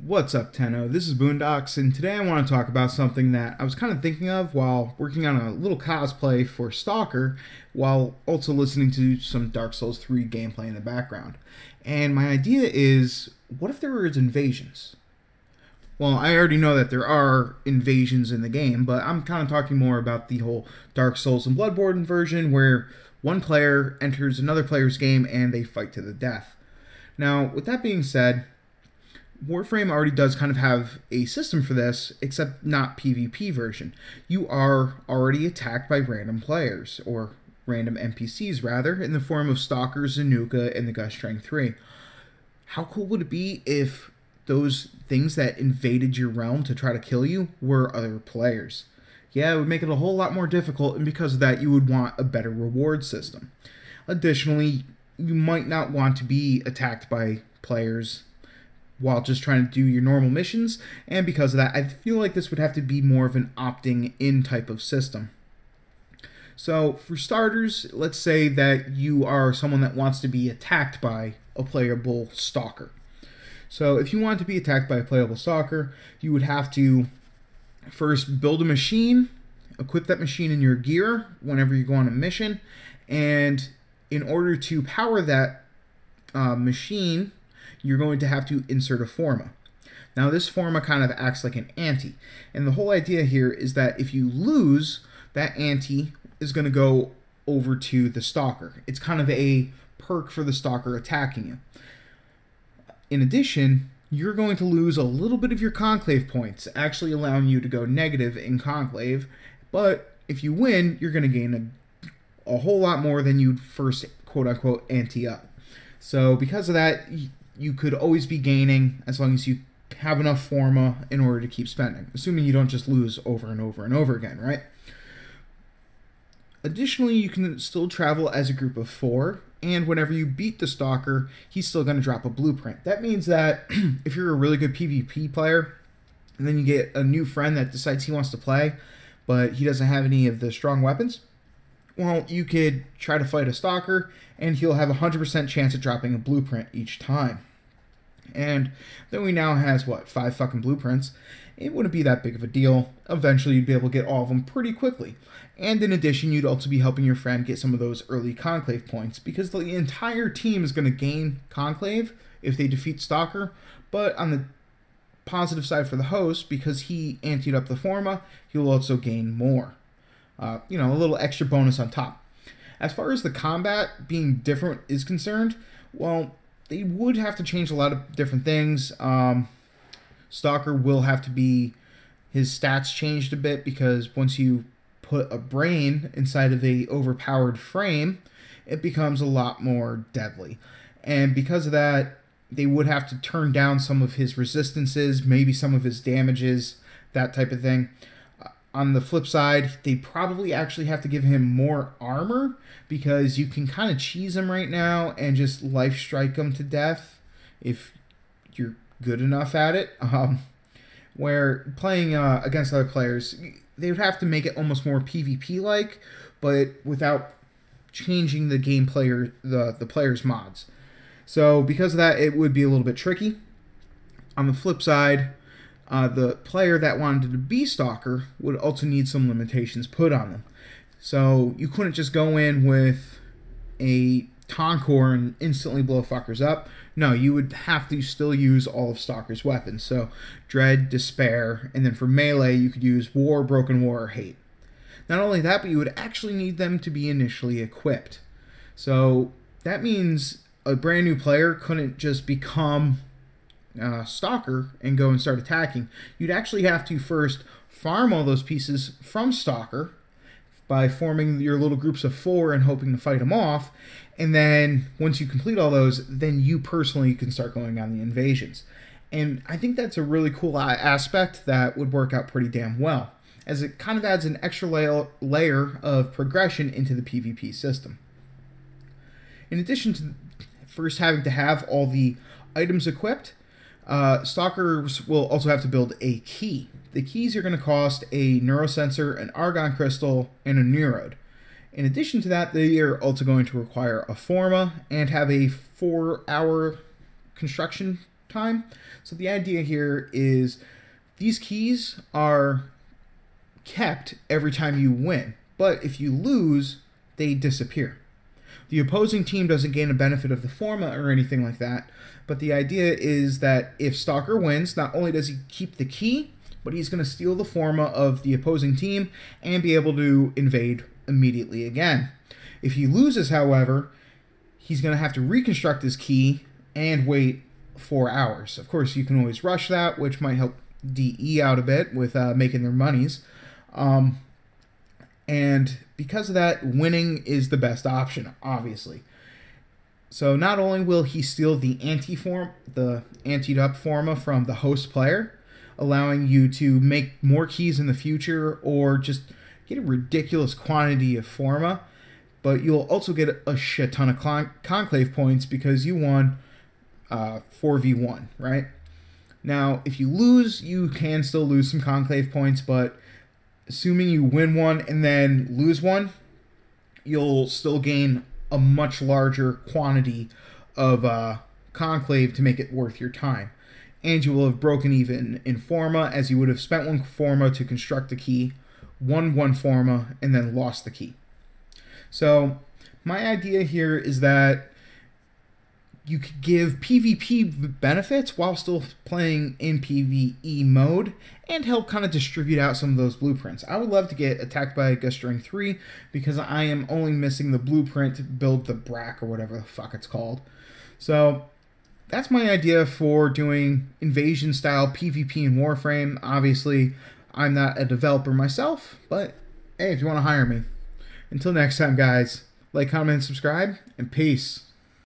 What's up, Tenno? This is Boondocks, and today I want to talk about something that I was kind of thinking of while working on a little cosplay for Stalker, while also listening to some Dark Souls 3 gameplay in the background. And my idea is, what if there were invasions? Well, I already know that there are invasions in the game, but I'm kind of talking more about the whole Dark Souls and Bloodborne version where one player enters another player's game and they fight to the death. Now, with that being said, Warframe already does kind of have a system for this, except not PvP version. You are already attacked by random players, or random NPCs rather, in the form of Stalker, Zanuka, and the Gustang 3. How cool would it be if those things that invaded your realm to try to kill you were other players? Yeah, it would make it a whole lot more difficult, and because of that, you would want a better reward system. Additionally, you might not want to be attacked by players while just trying to do your normal missions, and because of that, I feel like this would have to be more of an opting in type of system. So, for starters, let's say that you are someone that wants to be attacked by a playable Stalker. So, if you want to be attacked by a playable Stalker, you would have to first build a machine, equip that machine in your gear whenever you go on a mission, and in order to power that machine, you're going to have to insert a forma. Now, this forma kind of acts like an ante, and the whole idea here is that if you lose, that ante is going to go over to the Stalker. It's kind of a perk for the Stalker attacking you. In addition, you're going to lose a little bit of your Conclave points, actually allowing you to go negative in Conclave, but if you win, you're going to gain a whole lot more than you'd first quote-unquote ante up. So because of that, you could always be gaining as long as you have enough forma in order to keep spending, assuming you don't just lose over and over and over again, right? Additionally, you can still travel as a group of 4, and whenever you beat the Stalker, he's still going to drop a blueprint. That means that if you're a really good PvP player, and then you get a new friend that decides he wants to play, but he doesn't have any of the strong weapons, well, you could try to fight a Stalker, and he'll have a 100% chance of dropping a blueprint each time. And though he now has, 5 fucking blueprints, it wouldn't be that big of a deal. Eventually, you'd be able to get all of them pretty quickly. And in addition, you'd also be helping your friend get some of those early Conclave points, because the entire team is going to gain Conclave if they defeat Stalker, but on the positive side for the host, because he anteed up the forma, he'll also gain more. A little extra bonus on top. As far as the combat being different is concerned, well, they would have to change a lot of different things. Stalker will have to be, his stats changed a bit, because once you put a brain inside of a overpowered frame, it becomes a lot more deadly. And because of that, they would have to turn down some of his resistances, maybe some of his damages, that type of thing. On the flip side, they probably actually have to give him more armor, because you can kind of cheese him right now and just life strike him to death if you're good enough at it. Where playing against other players, they would have to make it almost more PvP-like, but without changing the the player's mods. So because of that, it would be a little bit tricky. On the flip side, the player that wanted to be Stalker would also need some limitations put on them. So you couldn't just go in with a Tonkor and instantly blow fuckers up. No, you would have to still use all of Stalker's weapons. So Dread, Despair, and then for melee you could use War, Broken War, or Hate. Not only that, but you would actually need them to be initially equipped. So that means a brand new player couldn't just become Stalker and go and start attacking. You'd actually have to first farm all those pieces from Stalker by forming your little groups of 4 and hoping to fight them off, and then once you complete all those, then you personally can start going on the invasions. And I think that's a really cool aspect that would work out pretty damn well, as it kind of adds an extra layer of progression into the PvP system. In addition to first having to have all the items equipped, Stalkers will also have to build a key. The keys are going to cost a Neurosensor, an Argon Crystal, and a Neurode. In addition to that, they are also going to require a Forma and have a 4-hour construction time. So the idea here is these keys are kept every time you win, but if you lose, they disappear. The opposing team doesn't gain a benefit of the forma or anything like that, but the idea is that if Stalker wins, not only does he keep the key, but he's going to steal the forma of the opposing team and be able to invade immediately again. If he loses, however, he's going to have to reconstruct his key and wait 4 hours. Of course, you can always rush that, which might help DE out a bit with making their monies. And because of that, winning is the best option, obviously. So not only will he steal the anti-up forma from the host player, allowing you to make more keys in the future or just get a ridiculous quantity of forma, but you'll also get a shit ton of conclave points because you won 4v1, right? Now, if you lose, you can still lose some conclave points, but assuming you win one and then lose one, you'll still gain a much larger quantity of conclave to make it worth your time. And you will have broken even in forma, as you would have spent one forma to construct a key, won one forma, and then lost the key. So my idea here is that you could give PvP benefits while still playing in PvE mode and help kind of distribute out some of those blueprints. I would love to get attacked by a Gust Ring 3 because I am only missing the blueprint to build the Brack or whatever the fuck it's called. So that's my idea for doing invasion style PvP in Warframe. Obviously, I'm not a developer myself, but hey, if you want to hire me. Until next time, guys, like, comment, and subscribe, and peace.